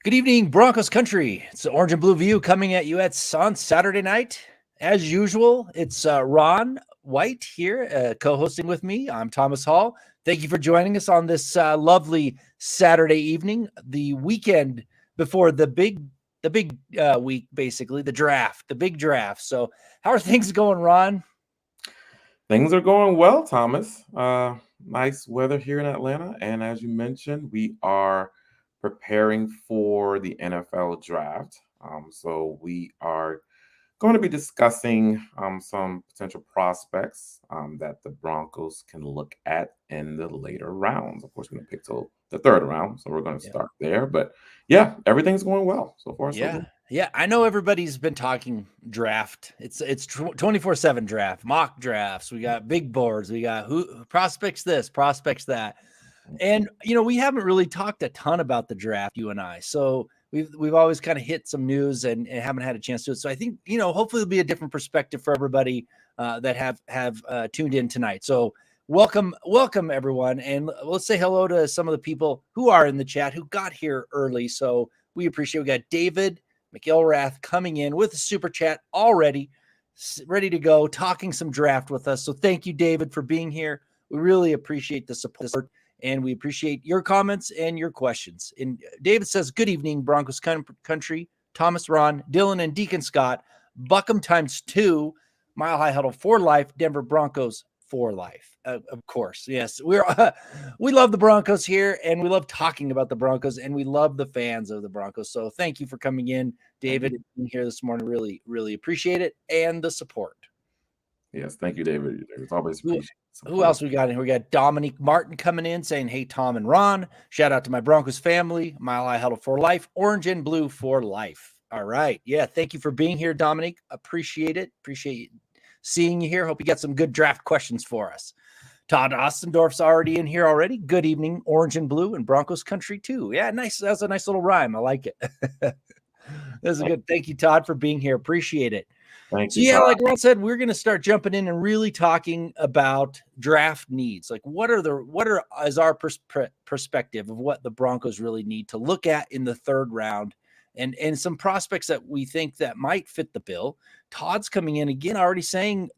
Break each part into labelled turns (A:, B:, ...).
A: Good evening, Broncos country. It's the Orange and Blue View coming at you on Saturday night. As usual, it's Ron White here, co-hosting with me. I'm Thomas Hall. Thank you for joining us on this lovely Saturday evening, the weekend before the big week, basically the big draft. So, how are things going, Ron?
B: Things are going well, Thomas. Nice weather here in Atlanta. And as you mentioned, we are preparing for the NFL draft. So we are going to be discussing some potential prospects that the Broncos can look at in the later rounds. Of course, we're going to pick till the third round. So we're going to
A: Yeah.
B: start there. But yeah, everything's going well. So far, so
A: Yeah.
B: good.
A: Yeah, I know everybody's been talking draft. It's 24/7 draft, mock drafts. We got big boards. We got who prospects this, prospects that. And we haven't really talked a ton about the draft, you and I. So we've always kind of hit some news and haven't had a chance to. So I think hopefully it'll be a different perspective for everybody that have tuned in tonight. So welcome everyone, and let's say hello to some of the people who are in the chat who got here early. So we appreciate. We got David McIlrath coming in with a super chat already, ready to go, talking some draft with us. So thank you, David, for being here. We really appreciate the support, and we appreciate your comments and your questions. And David says, good evening, Broncos country, Thomas, Ron, Dylan, and Deacon Scott. Buckham times 2, Mile High Huddle for life, Denver Broncos for life. Of course, yes, we love the Broncos here, and we love talking about the Broncos, and we love the fans of the Broncos. So thank you for coming in,
B: Thank
A: David,
B: you.
A: being here this morning. Really, really appreciate it, and the support.
B: Yes, thank you, David. It's always
A: Who,
B: appreciated
A: who
B: support.
A: else we got in here? We got Dominique Martin coming in saying, hey, Tom and Ron. Shout out to my Broncos family. Mile High Huddle for life. Orange and blue for life. All right. Yeah. Thank you for being here, Dominique. Appreciate it. Appreciate seeing you here. Hope you got some good draft questions for us. Todd Ostendorf's already in here already. Good evening, Orange and Blue and Broncos Country too. Yeah, nice. That's a nice little rhyme. I like it. That's a good. Thank you, Todd, for being here. Appreciate it.
B: Thank
A: So
B: you,
A: yeah,
B: Todd.
A: like Ron said, we're going to start jumping in and really talking about draft needs. Like, what is our perspective of what the Broncos really need to look at in the third round, and some prospects that we think that might fit the bill. Todd's coming in again, already saying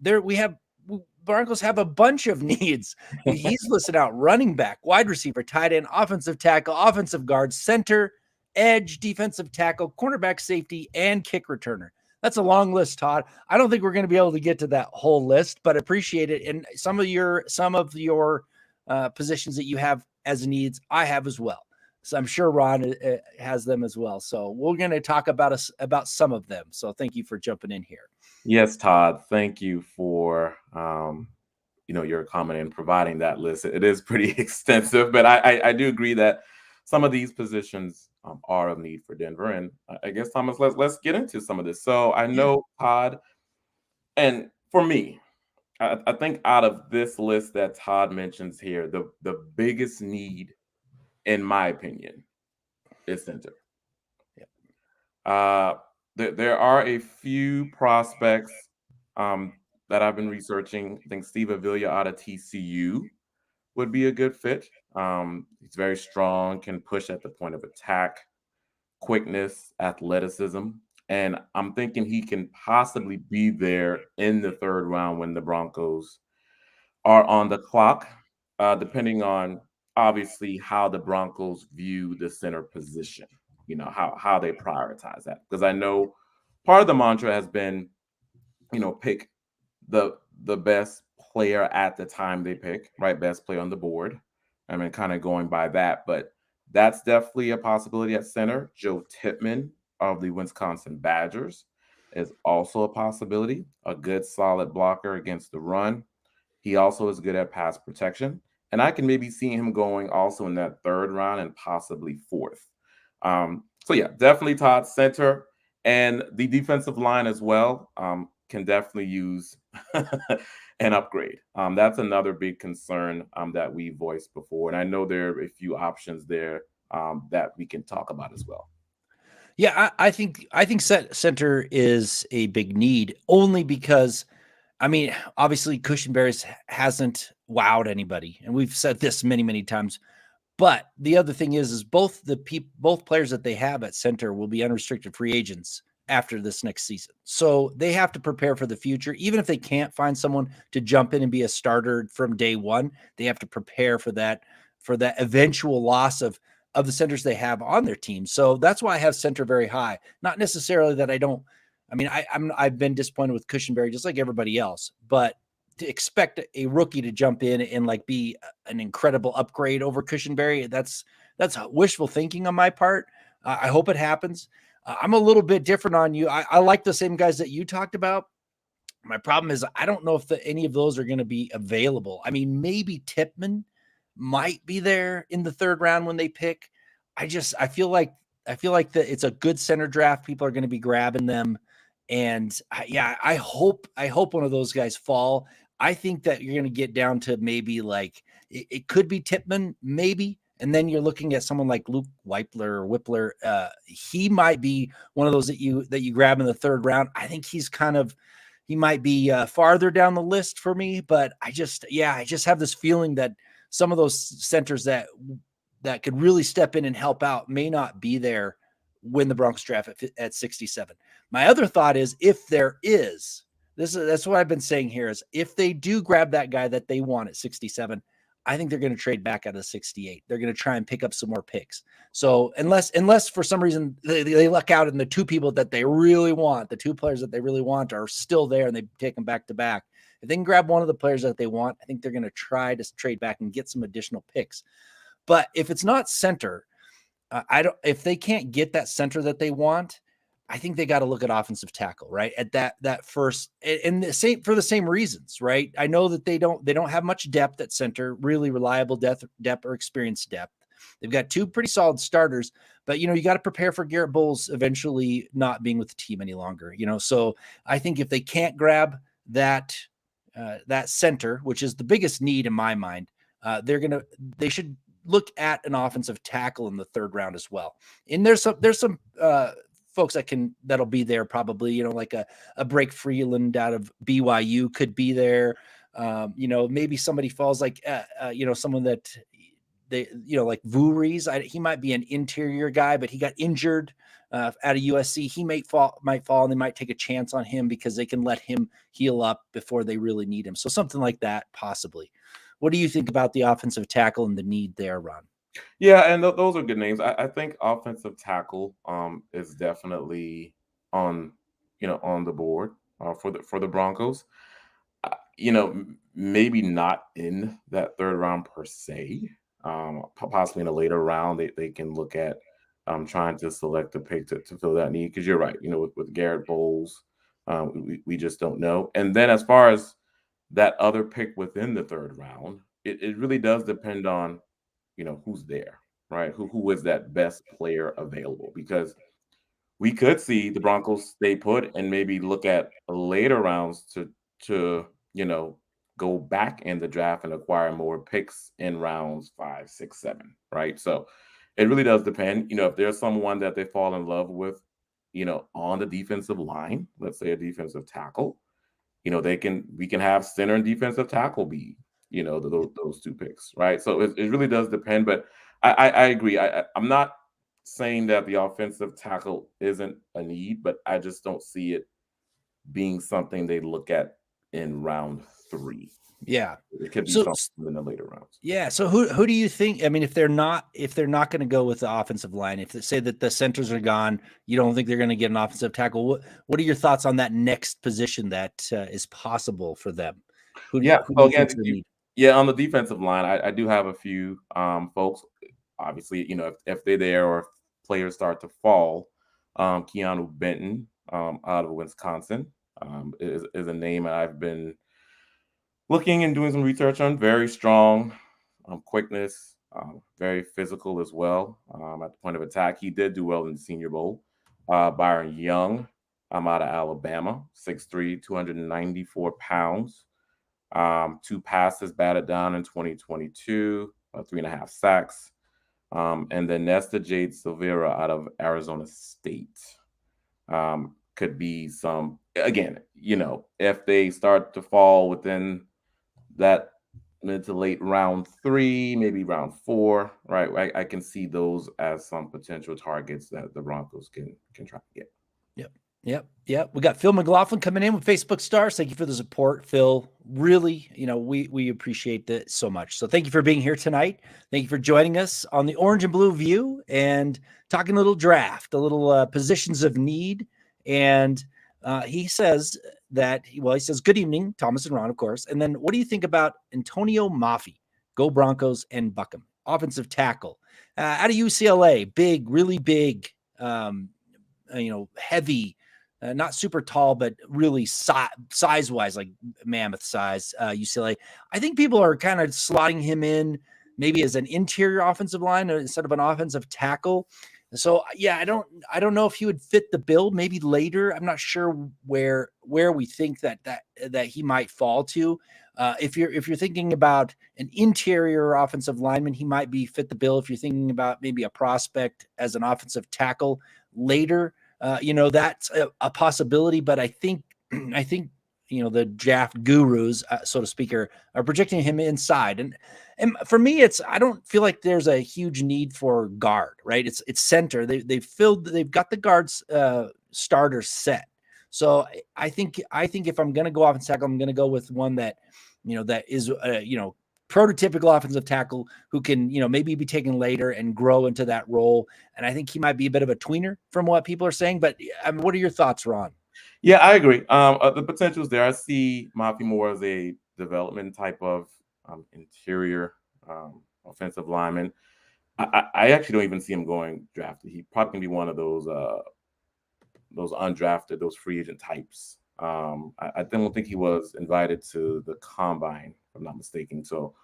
A: Broncos have a bunch of needs. He's listed out running back, wide receiver, tight end, offensive tackle, offensive guard, center, edge, defensive tackle, cornerback, safety, and kick returner. That's a long list, Todd. I don't think we're going to be able to get to that whole list, but appreciate it. And some of your positions that you have as needs, I have as well. So I'm sure Ron has them as well. So we're going to talk about some of them. So thank you for jumping in here.
B: Yes, Todd. Thank you for your comment and providing that list. It is pretty extensive, but I do agree that some of these positions are of need for Denver. And I guess Thomas, let's get into some of this. So I
A: Yeah.
B: know Todd, and for me, I think out of this list that Todd mentions here, the biggest need, in my opinion, is center.
A: Yeah.
B: There are a few prospects that I've been researching. I think Steve Avila out of TCU would be a good fit. He's very strong, can push at the point of attack, quickness, athleticism. And I'm thinking he can possibly be there in the third round when the Broncos are on the clock, depending on obviously how the Broncos view the center position, how they prioritize that. Because I know part of the mantra has been, pick the best player at the time they pick, right? Best player on the board. I mean, kind of going by that, but that's definitely a possibility at center. Joe Tippmann of the Wisconsin Badgers is also a possibility. A good solid blocker against the run. He also is good at pass protection. And I can maybe see him going also in that third round and possibly fourth. So yeah, definitely Todd center and the defensive line as well can definitely use an upgrade. That's another big concern that we voiced before. And I know there are a few options there that we can talk about as well.
A: Yeah, I think center is a big need only because I mean, obviously Cushenberry hasn't wowed anybody, and we've said this many, many times. But the other thing is both players that they have at center will be unrestricted free agents after this next season. So they have to prepare for the future. Even if they can't find someone to jump in and be a starter from day one, they have to prepare for that eventual loss of the centers they have on their team. So that's why I have center very high. Not necessarily that I don't. I mean, I've been disappointed with Cushenberry just like everybody else, but to expect a rookie to jump in and like be an incredible upgrade over Cushenberry, that's wishful thinking on my part. I hope it happens. I'm a little bit different on you. I like the same guys that you talked about. My problem is I don't know if any of those are going to be available. I mean, maybe Tipman might be there in the third round when they pick. I feel like that it's a good center draft. People are going to be grabbing them, and I hope one of those guys fall. I think that you're going to get down to maybe like it could be Tipman, maybe. And then you're looking at someone like Luke Whippler. He might be one of those that you grab in the third round. I think he might be farther down the list for me, but I just have this feeling that some of those centers that could really step in and help out may not be there when the Broncos draft at 67. My other thought is if there is, that's what I've been saying here is if they do grab that guy that they want at 67, I think they're going to trade back out of 68. They're going to try and pick up some more picks. So unless for some reason they luck out and the two people that they really want, the two players that they really want are still there and they take them back to back, if they can grab one of the players that they want, I think they're going to try to trade back and get some additional picks. But if it's not center, if they can't get that center that they want, I think they got to look at offensive tackle, right? At that first, and the same for the same reasons, right? I know that they don't have much depth at center, really reliable depth or experienced depth. They've got two pretty solid starters, but you got to prepare for Garrett Bowles eventually not being with the team any longer. So I think if they can't grab that center, which is the biggest need in my mind, they should look at an offensive tackle in the third round as well. And there's some folks that'll be there probably, like a Blake Freeland out of BYU could be there. Maybe somebody falls like, someone that they, like Vuries. He might be an interior guy, but he got injured out of USC. He might fall, and they might take a chance on him because they can let him heal up before they really need him. So something like that, possibly. What do you think about the offensive tackle and the need there, Ron?
B: Yeah, and those are good names. I think offensive tackle is definitely on on the board for the Broncos. Maybe not in that third round per se. Possibly in a later round, they can look at trying to select a pick to fill that need. Because you're right, with Garrett Bowles, we just don't know. And then as far as that other pick within the third round, it really does depend on who's there, right? Who is that best player available? Because we could see the Broncos stay put and maybe look at later rounds to go back in the draft and acquire more picks in rounds 5, 6, 7, right? So it really does depend. If there's someone that they fall in love with, on the defensive line, let's say a defensive tackle, we can have center and defensive tackle be those two picks, right? So it really does depend. But I agree. I'm not saying that the offensive tackle isn't a need, but I just don't see it being something they look at in round 3.
A: Yeah.
B: It could be
A: So
B: something in the later rounds.
A: yeah. So who do you think? I mean, if they're not going to go with the offensive line, if they say that the centers are gone, you don't think they're going to get an offensive tackle. What are your thoughts on that next position that is possible for them? Who do
B: Yeah.
A: you
B: So
A: think
B: again,
A: they need?
B: yeah, on the defensive line, I do have a few folks. Obviously, if they're there or if players start to fall, Keanu Benton out of Wisconsin is a name I've been looking and doing some research on. Very strong quickness, very physical as well at the point of attack. He did do well in the Senior Bowl. Byron Young, I'm out of Alabama, 6'3", 294 pounds. 2 passes batted down in 2022, 3.5 sacks. And then Nesta Jade Silvera out of Arizona State could be some, again, if they start to fall within that mid to late round 3, maybe round 4, right? I can see those as some potential targets that the Broncos can try to get.
A: Yep. We got Phil McLaughlin coming in with Facebook stars. Thank you for the support, Phil. Really, we appreciate that so much. So thank you for being here tonight. Thank you for joining us on the Orange and Blue View and talking a little draft, a little positions of need. And he says he says, good evening, Thomas and Ron, of course. And then what do you think about Antonio Maffei? Go Broncos and Buckham. Offensive tackle out of UCLA, big, really big, heavy, not super tall, but really size-wise, like mammoth size, UCLA. I think people are kind of slotting him in maybe as an interior offensive line instead of an offensive tackle. So yeah, I don't know if he would fit the bill. Maybe later, I'm not sure where we think that he might fall to. If you're thinking about an interior offensive lineman, he might be fit the bill. If you're thinking about maybe a prospect as an offensive tackle later, that's a possibility. But I think the draft gurus, so to speak, are projecting him inside. And for me, I don't feel like there's a huge need for guard, right? It's center. They've got the guards starters set. So I think if I'm going to go offensive tackle, I'm going to go with one that, that is, prototypical offensive tackle who can, maybe be taken later and grow into that role. And I think he might be a bit of a tweener from what people are saying. But what are your thoughts, Ron?
B: Yeah, I agree. The potential's there. I see Maffei more as a development type of interior offensive lineman. I actually don't even see him going drafted. He probably can be one of those undrafted, those free agent types. I don't think he was invited to the combine, if I'm not mistaken. So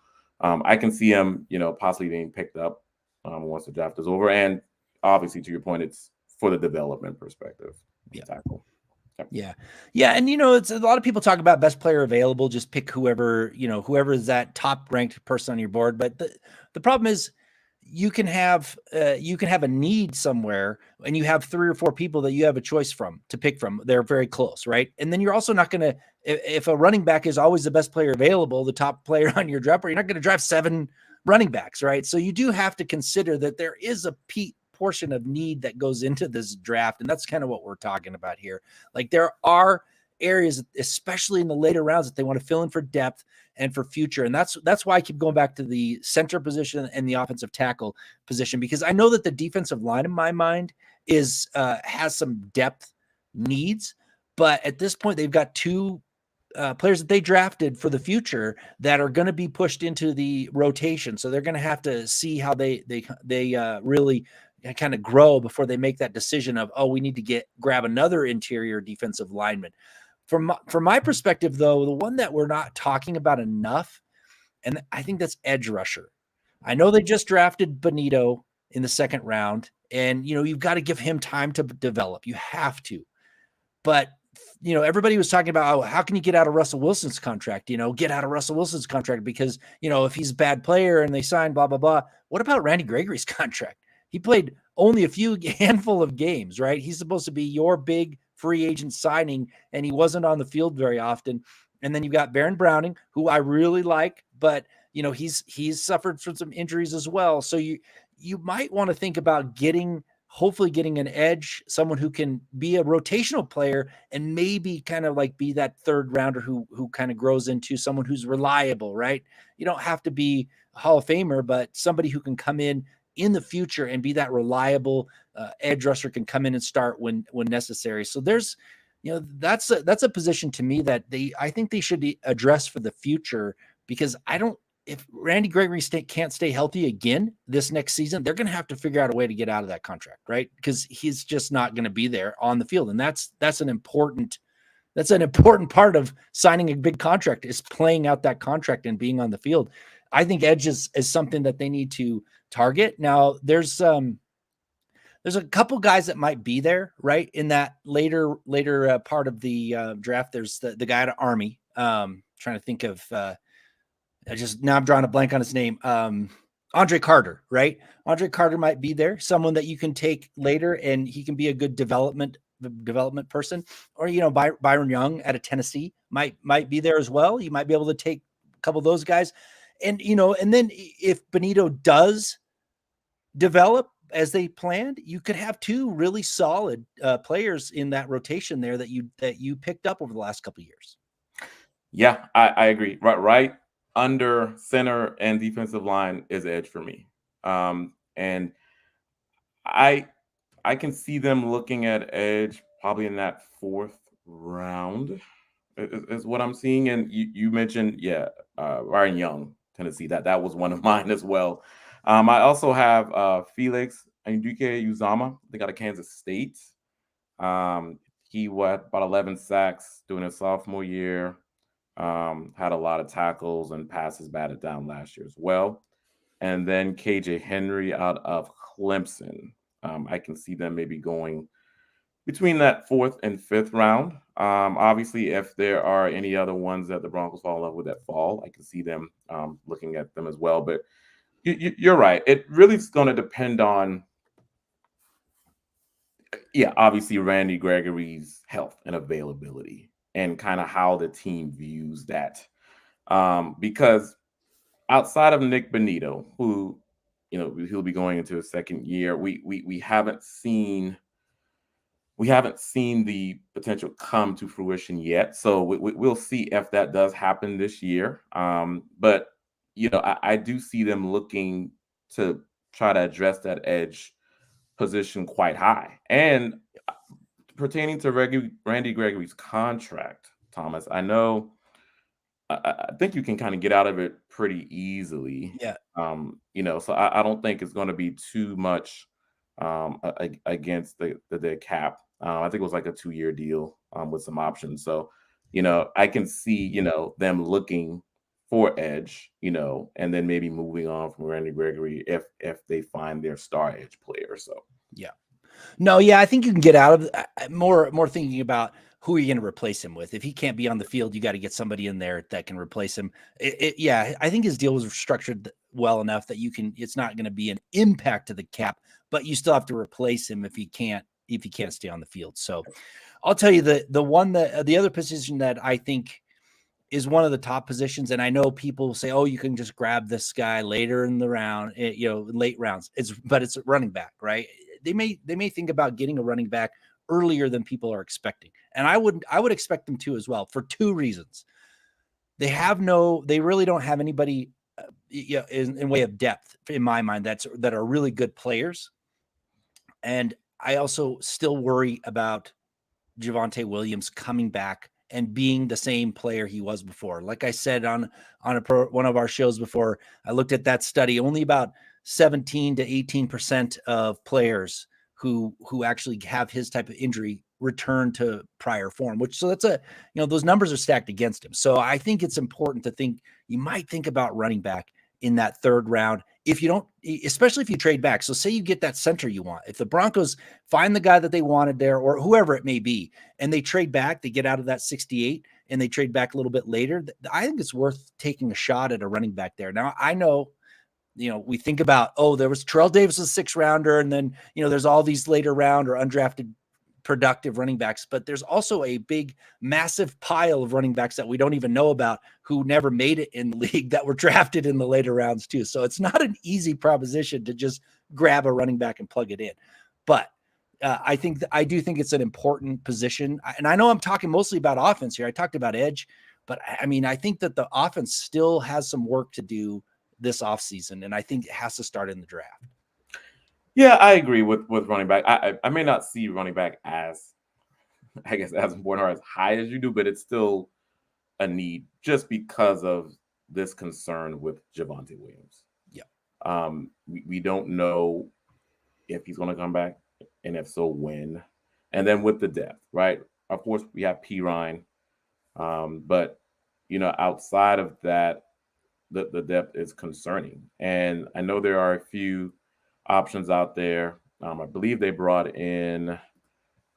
B: I can see him, possibly being picked up once the draft is over. And obviously, to your point, it's for the development perspective.
A: Yeah.
B: Tackle.
A: Yeah. And, it's a lot of people talk about best player available, just pick whoever is that top ranked person on your board. But the problem is you can have a need somewhere and you have 3 or 4 people that you have a choice to pick from. They're very close. Right. And then you're also not going to, if a running back is always the best player available, the top player on your draft board, you're not going to draft 7 running backs. Right. So you do have to consider that there is a portion of need that goes into this draft. And that's kind of what we're talking about here. Like there are areas, especially in the later rounds, that they want to fill in for depth and for future. And that's why I keep going back to the center position and the offensive tackle position, because I know that the defensive line in my mind has some depth needs, but at this point they've got 2 players that they drafted for the future that are going to be pushed into the rotation. So they're going to have to see how they really kind of grow before they make that decision of, we need to grab another interior defensive lineman. From my perspective, though, the one that we're not talking about enough, and I think that's edge rusher. I know they just drafted Bonito in the 2nd round, and you've got to give him time to develop. You have to. But everybody was talking about how can you get out of Russell Wilson's contract? Get out of Russell Wilson's contract because if he's a bad player and they sign blah blah blah. What about Randy Gregory's contract? He played only a handful of games, right? He's supposed to be your big free agent signing, and he wasn't on the field very often. And then you've got Baron Browning, who I really like, but he's suffered from some injuries as well. So you might want to think about hopefully getting an edge, someone who can be a rotational player and maybe kind of like be that 3rd rounder who kind of grows into someone who's reliable, right? You don't have to be a Hall of Famer, but somebody who can come in the future and be that reliable edge rusher, can come in and start when necessary. So there's, that's a position to me that I think they should address for the future, because if Randy Gregory can't stay healthy again this next season, they're going to have to figure out a way to get out of that contract, right? Because he's just not going to be there on the field. And that's an important part of signing a big contract, is playing out that contract and being on the field. I think edge is something that they need to target. Now there's a couple guys that might be there, right? In that later part of the draft, there's the guy at Army. Trying to think of, now I'm drawing a blank on his name. Andre Carter, right? Andre Carter might be there, someone that you can take later and he can be a good development person. Or, Byron Young out of Tennessee might be there as well. You might be able to take a couple of those guys. And and then if Benito does develop as they planned, you could have two really solid players in that rotation there that you picked up over the last couple of years.
B: Yeah, I agree. Right under center and defensive line is edge for me. And I I can see them looking at edge probably in that fourth round is what I'm seeing. And you mentioned, yeah, Ryan Young, Tennessee. That was one of mine as well. I also have Felix Enrique Uzama. They got a Kansas State. He about 11 sacks during his sophomore year. Had a lot of tackles and passes batted down last year as well. And then KJ Henry out of Clemson. I can see them maybe going between that fourth and fifth round. Obviously, if there are any other ones that the Broncos fall in love with that fall, I can see them looking at them as well. But you're right. It really is going to depend on, yeah, obviously Randy Gregory's health and availability and kind of how the team views that. Because outside of Nick Benito, who, he'll be going into his second year, we haven't seen the potential come to fruition yet. So we'll see if that does happen this year. But I do see them looking to try to address that edge position quite high. And pertaining to Randy Gregory's contract, Thomas, I know I think you can kind of get out of it pretty easily.
A: Yeah.
B: So I don't think it's going to be too much against the cap. I think it was like a 2-year deal with some options. So, I can see, them looking for edge, and then maybe moving on from Randy Gregory if they find their star edge player. So,
A: Yeah. No, yeah, I think you can get out of more thinking about who are you going to replace him with. If he can't be on the field, you got to get somebody in there that can replace him. Yeah, I think his deal was structured well enough that it's not going to be an impact to the cap, but you still have to replace him if he can't stay on the field. So I'll tell you the other position that I think is one of the top positions. And I know people say, oh, you can just grab this guy later in the round, late rounds. But it's a running back, right? They may think about getting a running back earlier than people are expecting. And I would expect them to as well for two reasons. They really don't have anybody in way of depth in my mind that are really good players. And I also still worry about Javonte Williams coming back and being the same player he was before. Like I said on one of our shows before, I looked at that study. Only about 17 to 18% of players who actually have his type of injury return to prior form, so that's those numbers are stacked against him. So I think it's important to think you might think about running back in that third round. If you don't, especially if you trade back. So say you get that center you want. If the Broncos find the guy that they wanted there or whoever it may be, and they trade back, they get out of that 68 and they trade back a little bit later, I think it's worth taking a shot at a running back there. Now, I know, we think about, there was Terrell Davis, a 6th rounder, and then, there's all these later round or undrafted productive running backs, but there's also a big, massive pile of running backs that we don't even know about who never made it in the league that were drafted in the later rounds too. So it's not an easy proposition to just grab a running back and plug it in. But I do think it's an important position. And I know I'm talking mostly about offense here. I talked about edge, but I mean, I think that the offense still has some work to do this offseason, and I think it has to start in the draft.
B: Yeah, I agree with running back. I may not see running back as, I guess, as important or as high as you do, but it's still a need just because of this concern with Javonte Williams.
A: Yeah.
B: We don't know if he's going to come back, and if so, when. And then with the depth, right? Of course, we have P. Ryan, but outside of that, the depth is concerning. And I know there are a few options out there. I believe they brought in,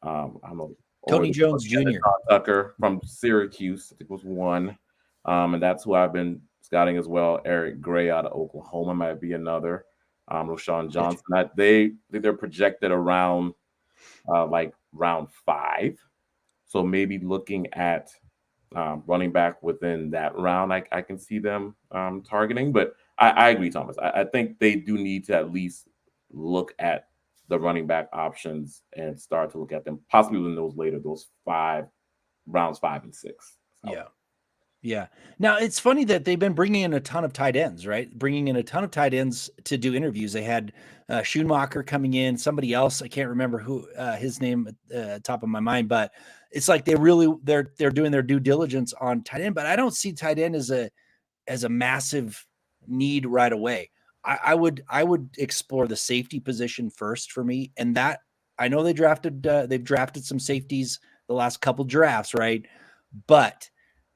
B: I don't know,
A: Tony Jones Jr.
B: Tucker from Syracuse. I think it was one. And that's who I've been scouting as well. Eric Gray out of Oklahoma might be another. Rashawn Johnson. They're projected around like round 5. So maybe looking at running back within that round, I can see them targeting. But I agree, Thomas. I think they do need to at least look at the running back options and start to look at them possibly within those rounds 5 and 6. So.
A: Yeah. Yeah. Now it's funny that they've been bringing in a ton of tight ends, right? Bringing in a ton of tight ends to do interviews. They had Schumacher coming in, somebody else. I can't remember who his name top of my mind, but it's like they're doing their due diligence on tight end. But I don't see tight end as a massive need right away. I would explore the safety position first for me, and that I know they've drafted some safeties the last couple drafts, right? But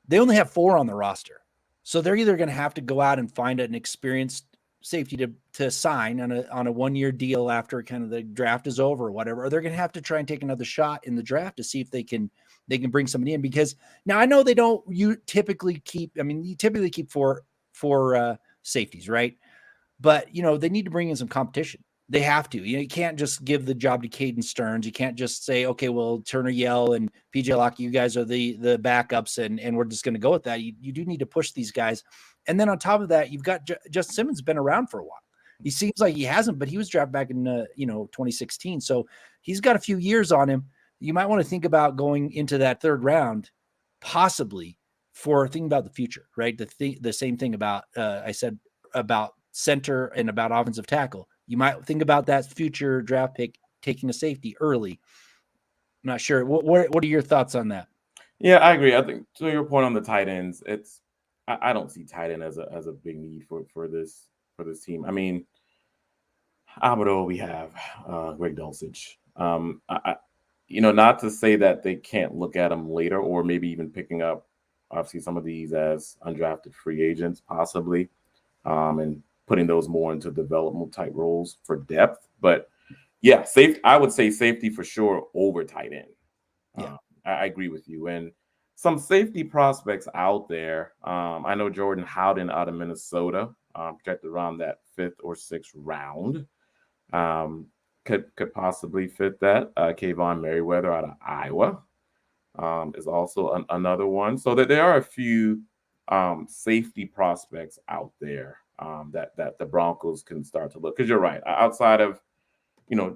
A: they only have 4 on the roster. So they're either going to have to go out and find an experienced safety to sign on a 1-year deal after kind of the draft is over or whatever, or they're going to have to try and take another shot in the draft to see if they can bring somebody in. Because now I know you typically keep 4 safeties, right? But they need to bring in some competition. They have to. You can't just give the job to Caden Stearns. You can't just say, okay, well, Turner Yell and PJ Locke, you guys are the backups, and we're just going to go with that. You do need to push these guys. And then on top of that, you've got Justin Simmons been around for a while. He seems like he hasn't, but he was drafted back in 2016. So he's got a few years on him. You might want to think about going into that 3rd round, possibly for thinking about the future, right? The same thing about I said about center and about offensive tackle. You might think about that future draft pick taking a safety early. I'm not sure. What are your thoughts on that?
B: Yeah, I agree. I think to your point on the tight ends, I don't see tight end as a big need for this team. I mean, Alberto, we have Greg Dulcich. Not to say that they can't look at them later, or maybe even picking up obviously some of these as undrafted free agents, possibly, and putting those more into developmental type roles for depth. But yeah, I would say safety for sure over tight end.
A: Yeah,
B: I agree with you. And some safety prospects out there. I know Jordan Howden out of Minnesota, projected around that 5th or 6th round. Could possibly fit that. Kayvon Merriweather out of Iowa is also another one. So that there are a few safety prospects out there that the Broncos can start to look. Because you're right, outside of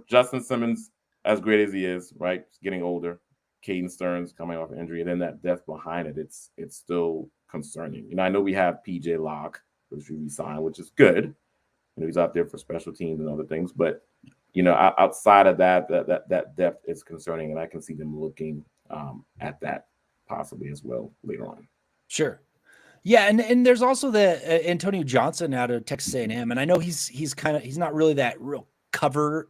B: Justin Simmons, as great as he is, right, getting older, Caden Stearns coming off injury, and then that depth behind it, it's still concerning. I know we have PJ Locke, which we signed, which is good. He's out there for special teams and other things, but outside of that depth is concerning, and I can see them looking at that possibly as well later on.
A: Sure. Yeah, and there's also the Antonio Johnson out of Texas A&M, and I know he's not really that real cover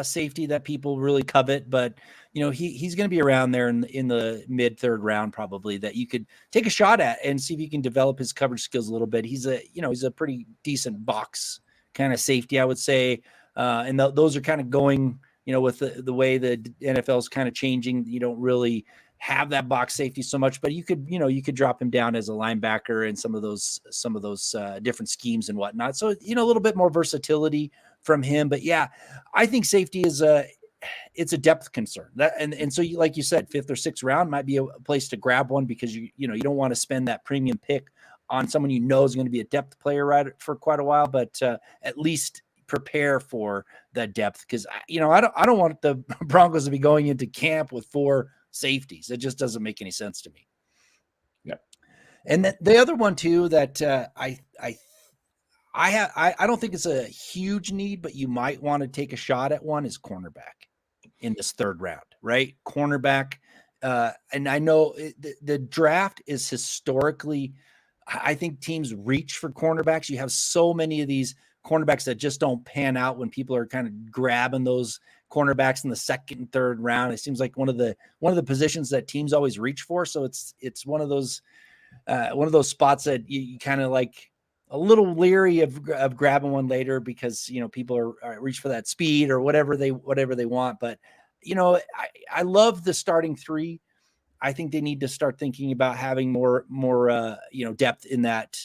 A: safety that people really covet, but he's going to be around there in the mid 3rd round probably, that you could take a shot at and see if you can develop his coverage skills a little bit. He's a pretty decent box kind of safety, I would say, and those are kind of going with the way the NFL is kind of changing. You don't really have that box safety so much, but you could drop him down as a linebacker and some of those different schemes and whatnot. So, a little bit more versatility from him, but yeah, I think safety is it's a depth concern and so like you said, 5th or 6th round might be a place to grab one, because you don't want to spend that premium pick on someone is going to be a depth player right for quite a while, but at least prepare for that depth. Because I don't want the Broncos to be going into camp with 4 safeties. It just doesn't make any sense to me.
B: Yeah.
A: And then the other one too that I don't think it's a huge need, but you might want to take a shot at one, is cornerback in this 3rd round, right? Cornerback. And I know the draft is historically, I think teams reach for cornerbacks. You have so many of these cornerbacks that just don't pan out when people are kind of grabbing those cornerbacks in the 2nd and 3rd round. It seems like one of the positions that teams always reach for. So it's one of those spots that you kind of like a little leery of grabbing one later, because people are reach for that speed or whatever they want. But I love the starting 3. I think they need to start thinking about having more depth in that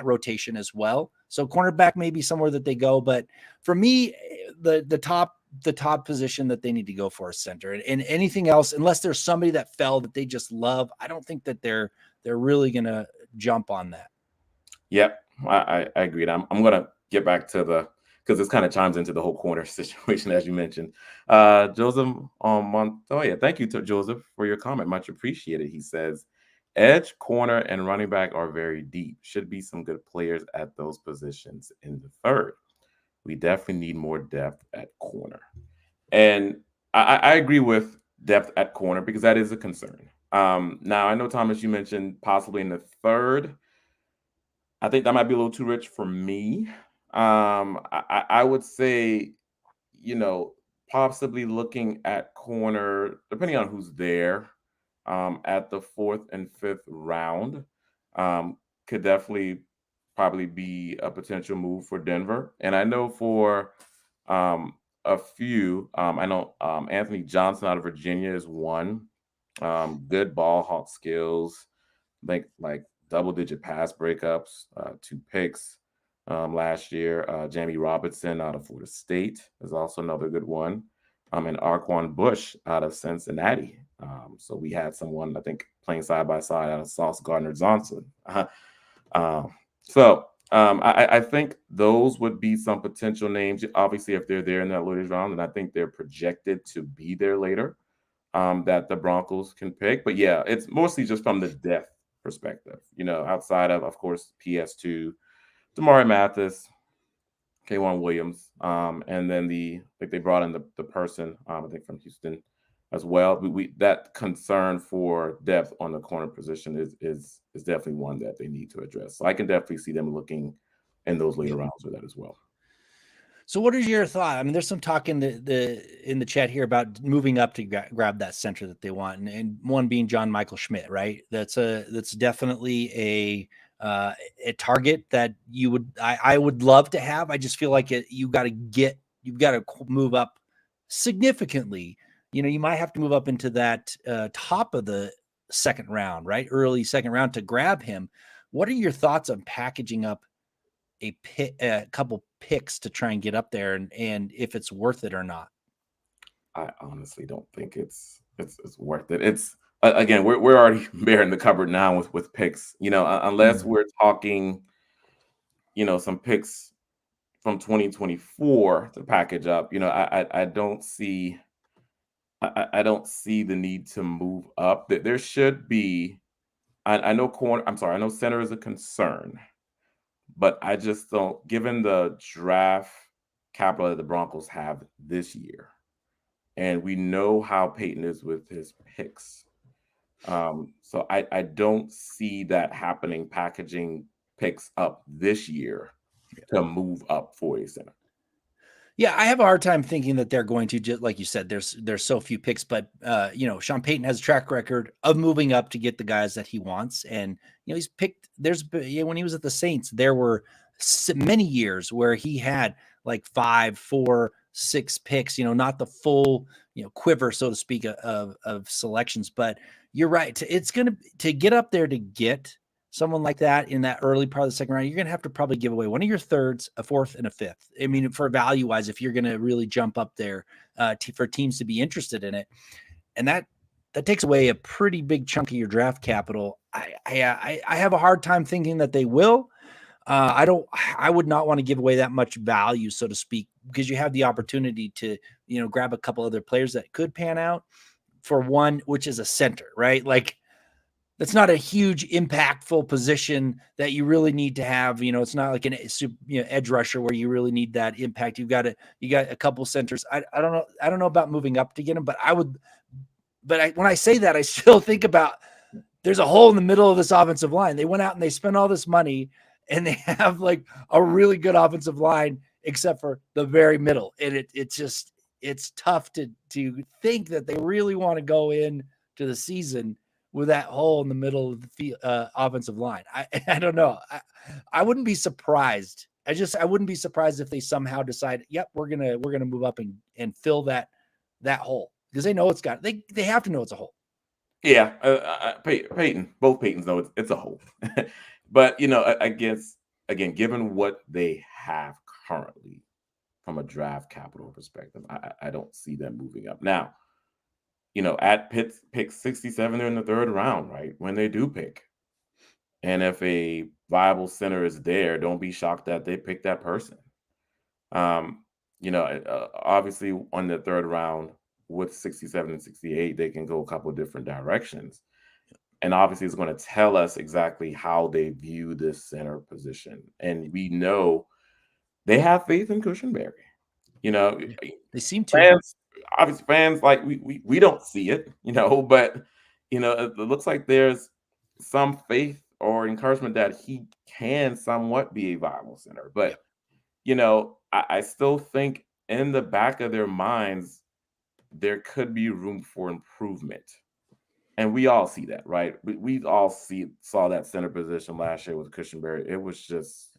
A: rotation as well. So cornerback may be somewhere that they go, but for me, the top the top position that they need to go for is center. And anything else, unless there's somebody that fell that they just love, I don't think that they're really going to jump on that.
B: Yep, I agreed. I'm gonna get back to because this kind of chimes into the whole corner situation as you mentioned. Joseph Montoya, thank you to Joseph for your comment. Much appreciated. He says, edge, corner, and running back are very deep. Should be some good players at those positions in the third. We definitely need more depth at corner. And I agree with depth at corner because that is a concern. Now I know Thomas, you mentioned possibly in the third. I think that might be a little too rich for me. I would say, you know, possibly looking at corner, depending on who's there, at the fourth and fifth round, could definitely probably be a potential move for Denver. And I know for a few, I know Anthony Johnson out of Virginia is one. Good ball hawk skills, like double-digit pass breakups, 2 picks, last year. Jamie Robinson out of Florida State is also another good one, and Arquan Bush out of Cincinnati. So we had someone, I think, playing side by side out of Sauce Gardner-Johnson. I think those would be some potential names. Obviously, if they're there in that later round, and I think they're projected to be there later, that the Broncos can pick. But yeah, it's mostly just from the depth perspective. You know, outside of course, PS2, Damari Mathis, K'Wan Williams, and then they brought in the person, I think from Houston as well. We that concern for depth on the corner position is definitely one that they need to address. So I can definitely see them looking in those later rounds for that as well.
A: So what is your thought? I mean, there's some talk in the chat here about moving up to grab that center that they want, and one being John Michael Schmidt, right? That's definitely a target that I would love to have. I just feel like you've got to move up significantly. You know, you might have to move up into that top of the second round, right? Early second round to grab him. What are your thoughts on packaging up a couple picks to try and get up there, and if it's worth it or not?
B: I honestly don't think it's worth it. It's again, we're already bearing the cupboard now with picks. You know, unless we're talking, you know, some picks from 2024 to package up. You know, I don't see I don't see the need to move up. There should be. I know corner. I'm sorry. I know center is a concern, but I just don't. Given the draft capital that the Broncos have this year, and we know how Peyton is with his picks. So I don't see that happening, packaging picks up this year to move up for a center.
A: Yeah, I have a hard time thinking that they're going to, just like you said, there's so few picks, but you know, Sean Payton has a track record of moving up to get the guys that he wants. And you know, he's picked, when he was at the Saints, there were many years where he had like 5, 4, 6 picks, you know, not the full, you know, quiver, so to speak, of selections. But you're right. It's going to get up there to get someone like that in that early part of the second round, you're going to have to probably give away one of your thirds, a fourth, and a fifth. I mean, for value wise, if you're going to really jump up there for teams to be interested in it, and that takes away a pretty big chunk of your draft capital. I have a hard time thinking that they will. I would not want to give away that much value, so to speak, because you have the opportunity to, you know, grab a couple other players that could pan out for one, which is a center, right? Like, that's not a huge impactful position that you really need to have. You know, it's not like an edge rusher where you really need that impact. You got a couple centers. I don't know. I don't know about moving up to get them, but I would. But when I say that, I still think about there's a hole in the middle of this offensive line. They went out and they spent all this money, and they have like a really good offensive line, except for the very middle. And it's tough to think that they really want to go in to the season with that hole in the middle of the offensive line. I don't know. I wouldn't be surprised. I wouldn't be surprised if they somehow decide, yep, we're gonna move up and fill that hole, because they know they have to know it's a hole.
B: Yeah, Peyton, both Peytons know it's a hole. But you know, I guess again, given what they have currently from a draft capital perspective. I don't see them moving up. Now, at pick 67, they're in the third round, right? When they do pick. And if a viable center is there, don't be shocked that they pick that person. Obviously on the third round with 67 and 68, they can go a couple of different directions. And obviously it's going to tell us exactly how they view this center position. And we know they have faith in Cushionberry.
A: They seem to.
B: Fans like we don't see it, but it looks like there's some faith or encouragement that he can somewhat be a viable center. But I still think in the back of their minds there could be room for improvement. And we all see that, right? We all saw that center position last year with Cushionberry. It was just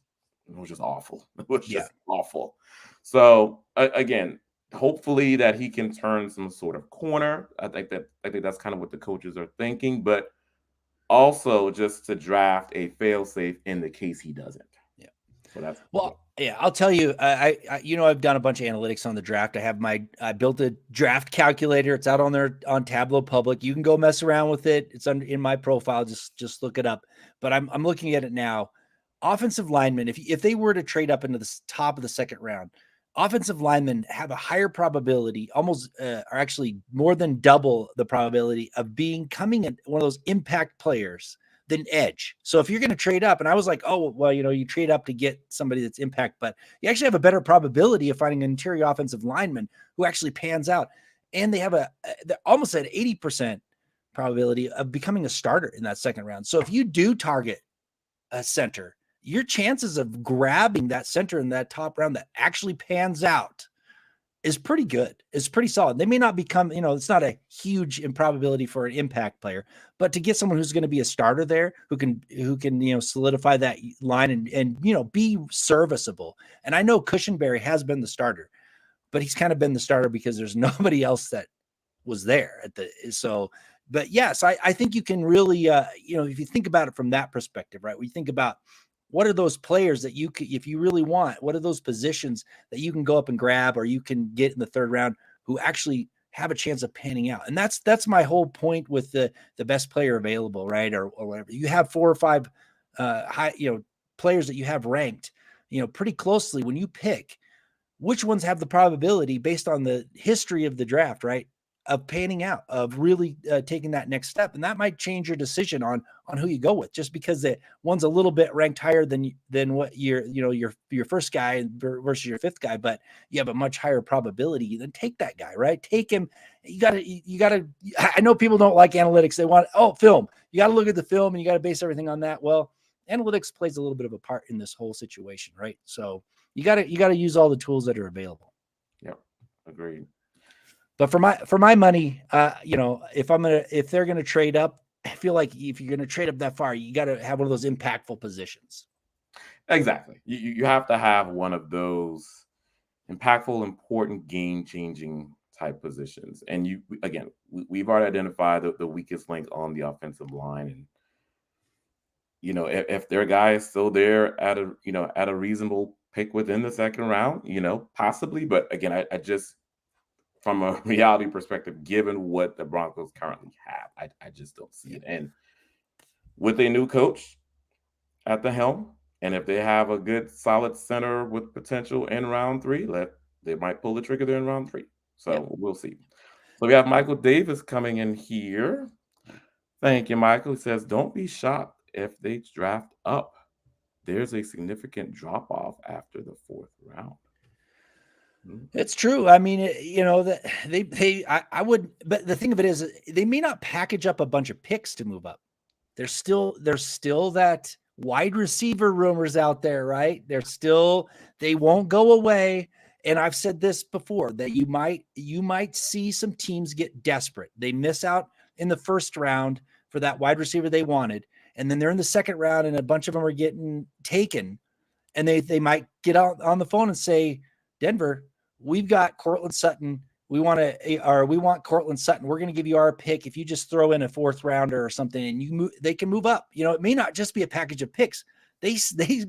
B: awful. It was just awful. So again, hopefully that he can turn some sort of corner. I think that's kind of what the coaches are thinking, but also just to draft a fail-safe in the case he doesn't.
A: Yeah.
B: So that's
A: I'll tell you, I've done a bunch of analytics on the draft. I built a draft calculator. It's out on Tableau Public. You can go mess around with it. It's in my profile. Just look it up. But I'm looking at it now. Offensive linemen, if they were to trade up into the top of the second round, offensive linemen have a higher probability, almost are actually more than double the probability of becoming one of those impact players than edge. So if you're going to trade up, and I was like, oh, well, you trade up to get somebody that's impact, but you actually have a better probability of finding an interior offensive lineman who actually pans out. And they have they're almost at 80% probability of becoming a starter in that second round. So if you do target a center, your chances of grabbing that center in that top round that actually pans out is pretty good. It's pretty solid. They may not become, it's not a huge improbability for an impact player, but to get someone who's going to be a starter there, who can, solidify that line and be serviceable. And I know Cushionberry has been the starter, but he's kind of been the starter because there's nobody else that was there but yes, I think you can really, if you think about it from that perspective, right? We think about, what are those players that you could, if you really want, what are those positions that you can go up and grab, or you can get in the third round who actually have a chance of panning out? And that's my whole point with the best player available, right? Or whatever. You have 4 or 5 players that you have ranked, pretty closely. When you pick, which ones have the probability based on the history of the draft, right, of panning out, of really taking that next step? And that might change your decision on who you go with, just because the one's a little bit ranked higher than what your first guy versus your fifth guy, but you have a much higher probability. Then take that guy, right? Take him. You gotta, I know people don't like analytics. They want, film. You got to look at the film and you got to base everything on that. Well, analytics plays a little bit of a part in this whole situation, right? So you got to use all the tools that are available.
B: Yep. Agreed.
A: But for my money, if they're gonna trade up, I feel like if you're gonna trade up that far, you got to have one of those impactful positions.
B: Exactly. You have to have one of those impactful, important, game-changing type positions. And we've already identified the weakest link on the offensive line, and if their guy is still there at a reasonable pick within the second round, possibly. But again, I just, from a reality perspective, given what the Broncos currently have, I just don't see it. And with a new coach at the helm, and if they have a good, solid center with potential in round 3, they might pull the trigger there in round 3. So We'll see. So we have Michael Davis coming in here. Thank you, Michael. He says, don't be shocked if they draft up. There's a significant drop-off after the 4th round.
A: It's true. I mean, that I would, but the thing of it is, they may not package up a bunch of picks to move up. There's still that wide receiver rumors out there, right? They won't go away. And I've said this before, that you might see some teams get desperate. They miss out in the first round for that wide receiver they wanted, and then they're in the second round and a bunch of them are getting taken, and they might get out on the phone and say, Denver, we've got Courtland Sutton. We want Courtland Sutton. We're going to give you our pick if you just throw in a 4th rounder or something, and they can move up. It may not just be a package of picks. They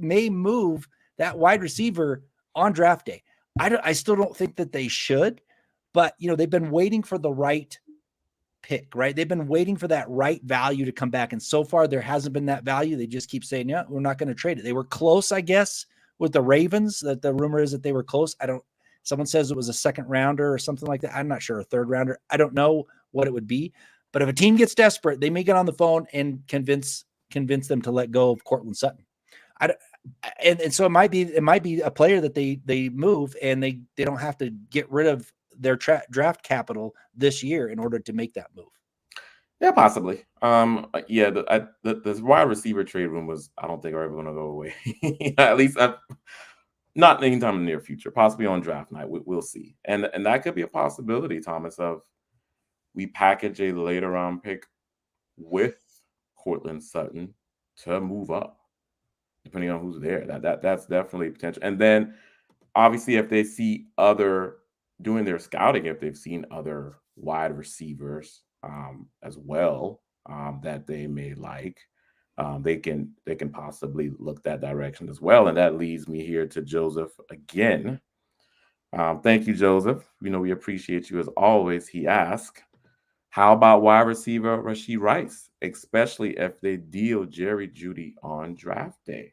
A: may move that wide receiver on draft day. I still don't think that they should, but they've been waiting for the right pick, right? They've been waiting for that right value to come back. And so far there hasn't been that value. They just keep saying, yeah, we're not going to trade it. They were close, I guess, with the Ravens. That the rumor is that they were close. Someone says it was a second rounder or something like that. I'm not sure, a third rounder. I don't know what it would be, but if a team gets desperate, they may get on the phone and convince them to let go of Cortland Sutton. And so it might be a player that they move, and they don't have to get rid of their draft capital this year in order to make that move.
B: Yeah, possibly. The wide receiver trade room I don't think are ever going to go away. At least not anytime in the near future. Possibly on draft night, we'll see. And that could be a possibility, Thomas. Of we package a later round pick with Cortland Sutton to move up, depending on who's there. That's definitely potential. And then obviously, if they see doing their scouting, if they've seen other wide receivers as well that they may like, they can possibly look that direction as well. And that leads me here to Joseph again. Thank you, Joseph. We appreciate you as always. He asked, how about wide receiver Rashee Rice, especially if they deal Jerry Jeudy on draft day?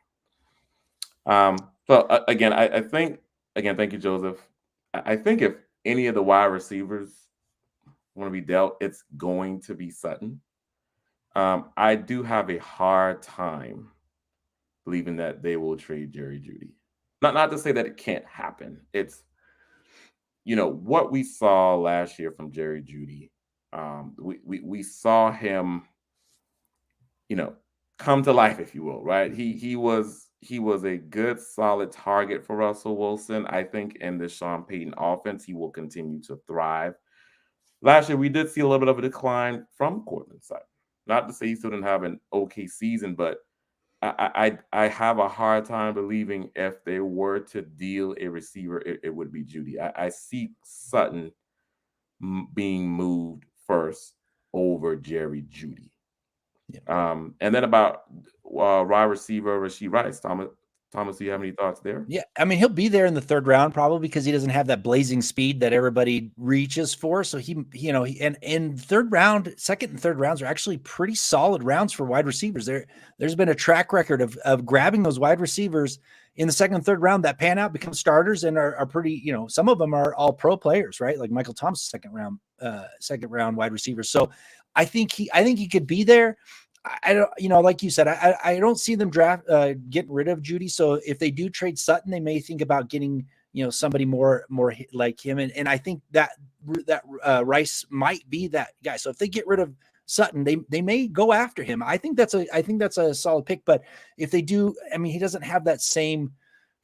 B: Again, I think, thank you, Joseph. I think if any of the wide receivers want to be dealt, it's going to be Sutton. I do have a hard time believing that they will trade Jerry Jeudy. Not to say that it can't happen. It's, what we saw last year from Jerry Jeudy. We saw him, come to life, if you will, right? He was a good, solid target for Russell Wilson. I think in the Sean Payton offense, he will continue to thrive. Last year, we did see a little bit of a decline from Cortland Sutton. Not to say he still didn't have an okay season, but I have a hard time believing if they were to deal a receiver, it would be Jeudy. I see Sutton being moved first over Jerry Jeudy. Yeah. And then about wide receiver Rashee Rice, Thomas, do you have any thoughts there?
A: Yeah, I mean, he'll be there in the third round probably because he doesn't have that blazing speed that everybody reaches for. So and third round, second and third rounds are actually pretty solid rounds for wide receivers. There's been a track record of grabbing those wide receivers in the second and third round that pan out, become starters, and are pretty, some of them are all pro players, right? Like Michael Thomas, second round wide receiver. So I think he could be there. I don't, like you said, I don't see them getting rid of Jeudy. So if they do trade Sutton, they may think about getting, somebody more like him. And I think that Rice might be that guy. So if they get rid of Sutton, they may go after him. I think that's a solid pick. But if they do, I mean, he doesn't have that same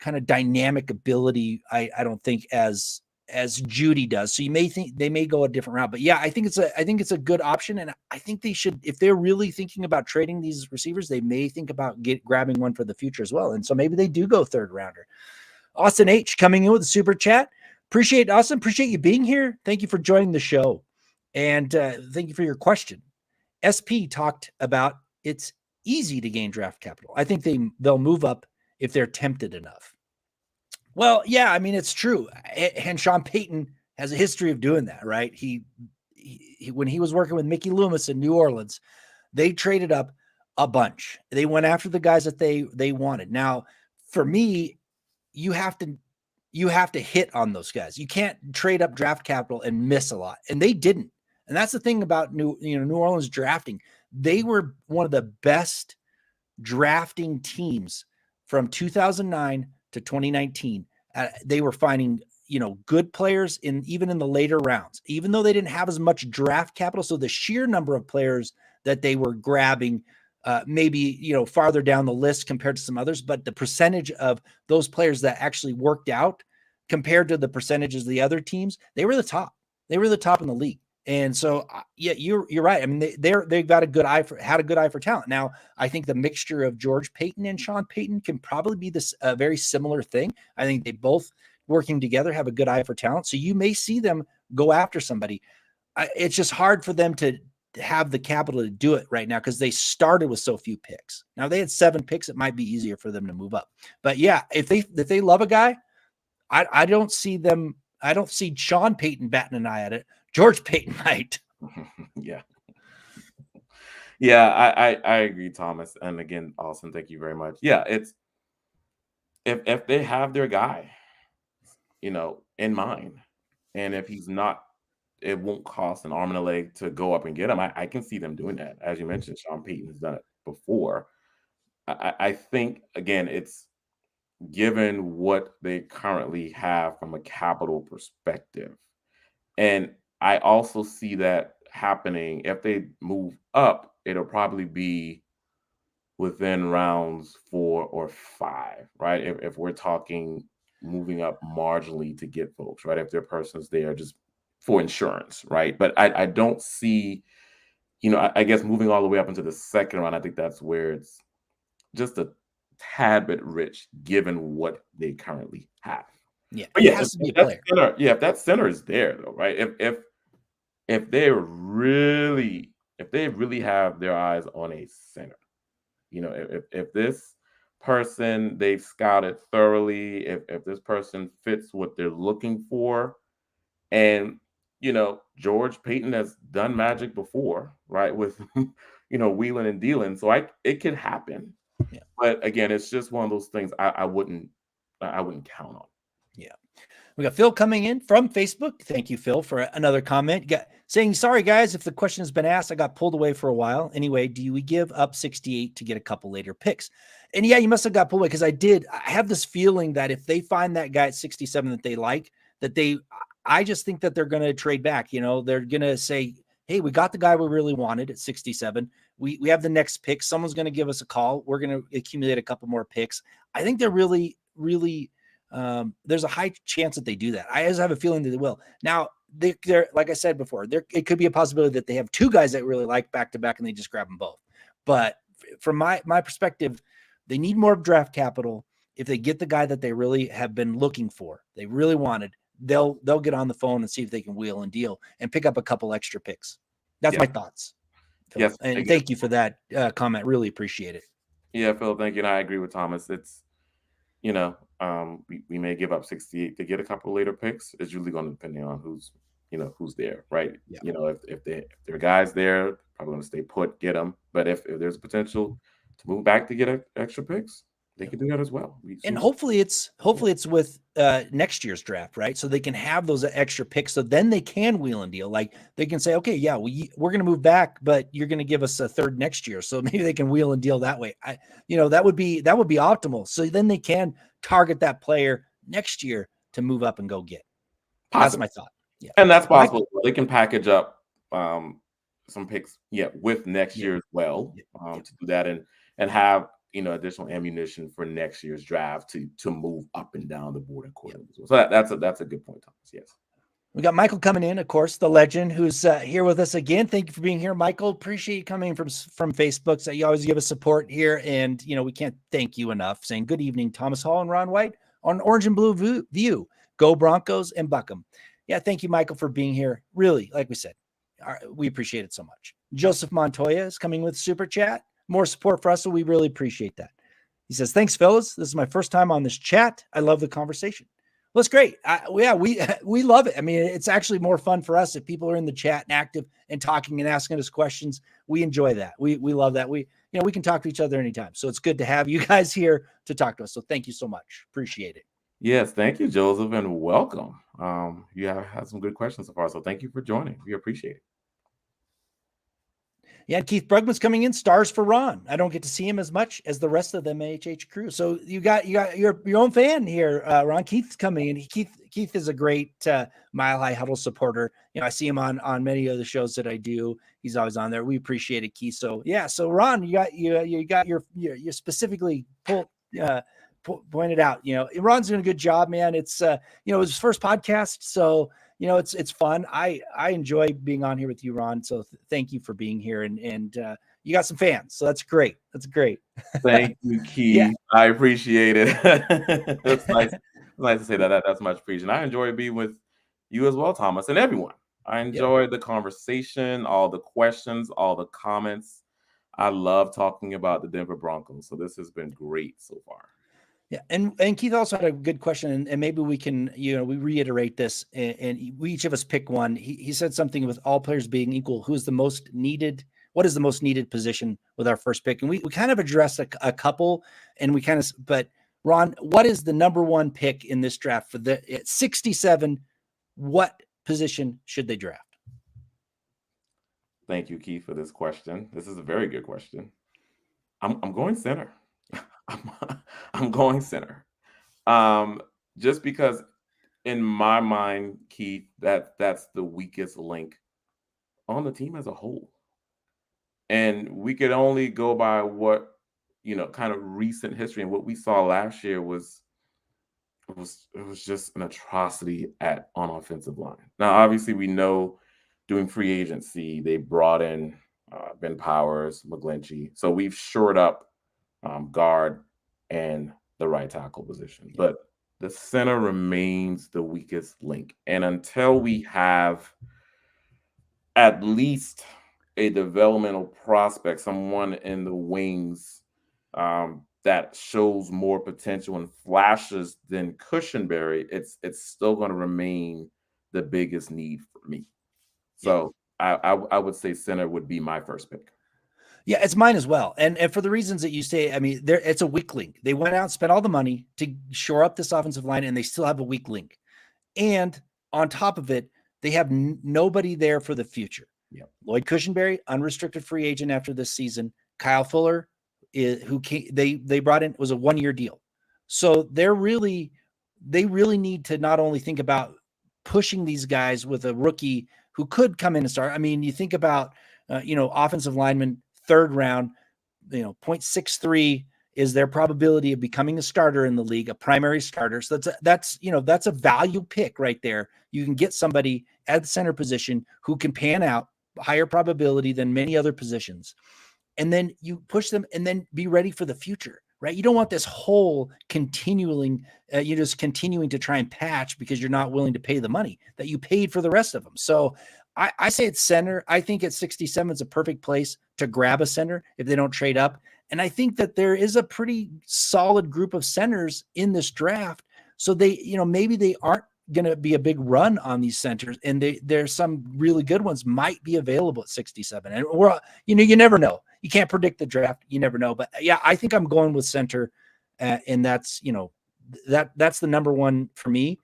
A: kind of dynamic ability, I don't think, as Jeudy does. So you may think they may go a different route, but yeah, I think it's a good option. And I think they should, if they're really thinking about trading these receivers, they may think about grabbing one for the future as well. And so maybe they do go third rounder. Austin H coming in with a super chat. Appreciate you being here. Thank you for joining the show. And thank you for your question. SP talked about it's easy to gain draft capital. I think they'll move up if they're tempted enough. Well, yeah, I mean, it's true. And Sean Payton has a history of doing that, right? He when he was working with Mickey Loomis in New Orleans, they traded up a bunch. They went after the guys that they wanted. Now, for me, you have to hit on those guys. You can't trade up draft capital and miss a lot. And they didn't. And that's the thing about New Orleans drafting. They were one of the best drafting teams from 2009 to 2019. They were finding, good players even in the later rounds, even though they didn't have as much draft capital. So the sheer number of players that they were grabbing, maybe, farther down the list compared to some others, but the percentage of those players that actually worked out compared to the percentages of the other teams, they were the top. They were the top in the league. And so, yeah, you're right. I mean, they've got had a good eye for talent. Now, I think the mixture of George Payton and Sean Payton can probably be this very similar thing. I think they both, working together, have a good eye for talent. So you may see them go after somebody. It's just hard for them to have the capital to do it right now because they started with so few picks. Now, if they had 7 picks, it might be easier for them to move up. But yeah, if they love a guy, I don't see them. I don't see Sean Payton batting an eye at it. George Payton might.
B: Yeah. Yeah, I agree, Thomas. And again, Austin, thank you very much. Yeah, it's if they have their guy, in mind, and if he's not, it won't cost an arm and a leg to go up and get him. I can see them doing that. As you mentioned, Sean Payton has done it before. I think again, it's given what they currently have from a capital perspective. And I also see that happening if they move up, it'll probably be within rounds 4 or 5, right? If we're talking moving up marginally to get folks, right? If their person's there just for insurance, right? But I don't see, I guess moving all the way up into the second round, I think that's where it's just a tad bit rich given what they currently have.
A: Yeah,
B: But
A: it
B: yeah,
A: has to be a
B: that
A: player.
B: center, if that center is there though, right? If they really have their eyes on a center, if this person they've scouted thoroughly, if this person fits what they're looking for, and George Payton has done magic before, right? With wheeling and dealing, so it could happen.
A: Yeah.
B: But again, it's just one of those things I wouldn't count on.
A: Yeah. We got Phil coming in from Facebook. Thank you, Phil, for another comment. Saying, sorry, guys, if the question has been asked, I got pulled away for a while. Anyway, do we give up 68 to get a couple later picks? And yeah, you must have got pulled away because I have this feeling that if they find that guy at 67 that they like, I just think that they're going to trade back. They're going to say, hey, we got the guy we really wanted at 67. We have the next pick. Someone's going to give us a call. We're going to accumulate a couple more picks. I think they're really, really there's a high chance that they do that. I just have a feeling that they will. Now, they're like I said before, it could be a possibility that they have two guys that really like back to back and they just grab them both. But from my perspective, they need more draft capital. If they get the guy that they really have been looking for, they really wanted, they'll get on the phone and see if they can wheel and deal and pick up a couple extra picks. That's my thoughts. Phil.
B: Yes,
A: and thank you for that comment. Really appreciate it.
B: Yeah, Phil, thank you. And I agree with Thomas. It's we may give up 68 to get a couple later picks. It's usually going to depend on who's there, right?
A: Yeah.
B: If there are guys there, probably going to stay put, get them. But if there's potential to move back to get extra picks, they can do that as well.
A: And hopefully it's with next year's draft, right? So they can have those extra picks. So then they can wheel and deal. Like they can say, okay, yeah, we're going to move back, but you're going to give us a third next year. So maybe they can wheel and deal that way. That would be optimal. So then they can target that player next year to move up and go get. That's my thought. Yeah.
B: And that's possible. They can package up some picks, with next year as well, to do that and have additional ammunition for next year's draft to move up and down the board accordingly. So that's a good point, Thomas. Yes.
A: We got Michael coming in, of course, the legend who's here with us again. Thank you for being here, Michael. Appreciate you coming from Facebook. So you always give us support here, and we can't thank you enough. Saying good evening, Thomas Hall and Ron White on Orange and Blue View. Go Broncos and buck 'em. Yeah, thank you, Michael, for being here. Really, like we said, we appreciate it so much. Joseph Montoya is coming with Super Chat. More support for us, so we really appreciate that. He says, thanks, fellas. This is my first time on this chat. I love the conversation. Well, it's great. We love it. I mean, it's actually more fun for us if people are in the chat and active and talking and asking us questions. We enjoy that. We love that. We can talk to each other anytime. So it's good to have you guys here to talk to us. So thank you so much. Appreciate it.
B: Yes, thank you, Joseph, and welcome. You have had some good questions so far, so thank you for joining. We appreciate it.
A: Yeah, Keith Brugman's coming in. Stars for Ron. I don't get to see him as much as the rest of the MHH crew. So you got your own fan here, Ron. Keith's coming in. Keith is a great Mile High Huddle supporter. I see him on many of the shows that I do. He's always on there. We appreciate it, Keith. So yeah, so Ron, you got your specifically pointed out. Ron's doing a good job, man. It's it was his first podcast, so. It's fun. I enjoy being on here with you, Ron. So thank you for being here. And you got some fans. So that's great. That's great.
B: Thank you, Keith. Yeah. I appreciate it. It's nice to say that. That's much appreciated. I enjoy being with you as well, Thomas, and everyone. I enjoy the conversation, all the questions, all the comments. I love talking about the Denver Broncos. So this has been great so far.
A: Yeah, and Keith also had a good question, and maybe we can, we reiterate this, and we each of us pick one. He said something with all players being equal. Who's the most needed? What is the most needed position with our first pick? And we kind of addressed a couple, and but Ron, what is the number one pick in this draft for at 67? What position should they draft?
B: Thank you, Keith, for this question. This is a very good question. I'm going center. I'm, I'm going center. Um, just because in my mind, Keith, that's the weakest link on the team as a whole. And we could only go by what, kind of recent history. And what we saw last year it was just an atrocity on offensive line. Now, obviously, we know doing free agency, they brought in Ben Powers, McGlinchey. So we've shored up guard and the right tackle position. But the center remains the weakest link. And until we have at least a developmental prospect, someone in the wings that shows more potential and flashes than Cushenberry, it's still going to remain the biggest need for me. So I would say center would be my first pick.
A: Yeah, it's mine as well. And for the reasons that you say, I mean, it's a weak link. They went out and spent all the money to shore up this offensive line, and they still have a weak link. And on top of it, they have nobody there for the future.
B: Yep.
A: Lloyd Cushenberry, unrestricted free agent after this season. Kyle Fuller, they brought in, was a 1-year deal. So they really need to not only think about pushing these guys with a rookie who could come in and start. I mean, you think about, offensive lineman, 3rd round, 0.63 is their probability of becoming a starter in the league, a primary starter. So that's a value pick right there. You can get somebody at the center position who can pan out, higher probability than many other positions. And then you push them and then be ready for the future, right? You don't want this hole continuing, you're just continuing to try and patch because you're not willing to pay the money that you paid for the rest of them. So I say it's center. I think at 67 is a perfect place to grab a center if they don't trade up. And I think that there is a pretty solid group of centers in this draft. So they, maybe they aren't going to be a big run on these centers, and there's some really good ones might be available at 67. And you never know. You can't predict the draft. You never know. But yeah, I think I'm going with center. And that's, that's the number one for me.